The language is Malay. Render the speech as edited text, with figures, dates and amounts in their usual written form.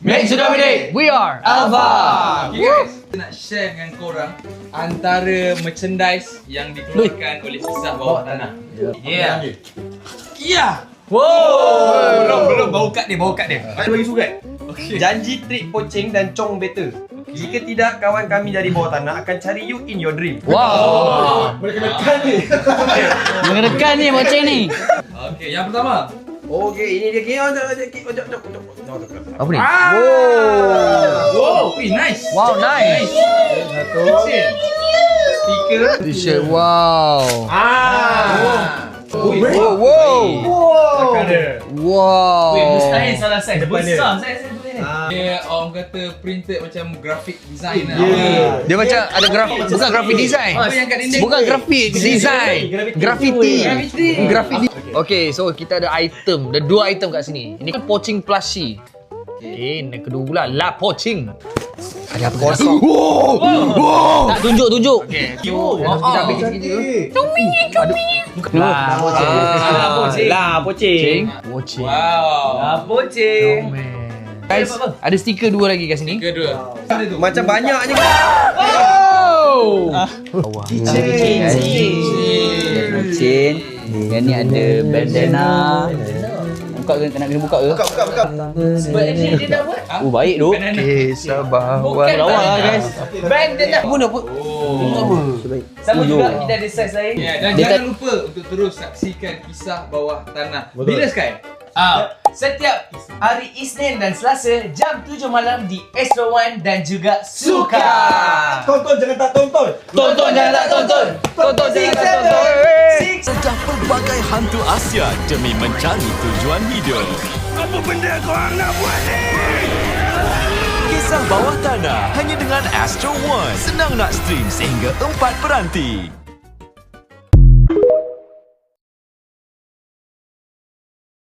Make sudah bedek. We are Alpha. Okay guys, kita nak share dengan korang antara merchandise yang dikeluarkan oleh Kisah Bawah Tanah. Yeah. Yeah. Wow. Belum bawa kad dia. Ada bagi surat. Okay. Janji trik poceng dan cong better. Jika tidak, kawan kami dari bawah tanah akan cari you in your dream. Wow. Mengedekan ni poceng ni. Okay, yang pertama. Okey, ini dia. Apa ni? Wow, nice. Wow, nice. Kitchen. Stiker. T-shirt. Wow. Ui, Wow. ada. Wow. Mustahil salah saiz. Besar saiz boleh ni. Dia orang kata printed macam graphic design lah. Dia macam ada grafik, bukan grafik design. Apa yang kat dinding? Bukan grafik design. Graffiti. Okay, so kita ada item. Ada 2 item kat sini. Ini kan poaching plushie. Okay, yang kedua pula La Poaching. Ada apa kosong? Wow. Tak tunjuk. Okay. Kita ambil sikit-sikit. La poceng. Poaching. Wow. La poceng. Guys, ada stiker 2 lagi kat sini. Kedua. Macam banyaknya. Oh. Poceng. Yang ni ada bandana. Buka ke? Kena buka ke? Buka. Sebab ni dia dah buat. Oh, baik tu. Banana. Kisah bawah. Bukan Lawa banana. guys. Band dia dah. Pun apa? Sama juga kita ada saiz lain. Ya, dan jangan lupa untuk terus saksikan Kisah Bawah Tanah. Bila Sky? Setiap hari Isnin dan Selasa jam 7 malam di Astro One dan juga Suka. Tonton jangan tak tonton. Tonton jangan tak tonton. Tonton jangan tak tonton. Sejak pelbagai hantu Asia demi mencari tujuan hidup. Apa benda korang nak buat ni? Kisah Bawah Tanah hanya dengan Astro One. Senang nak stream sehingga 4 peranti.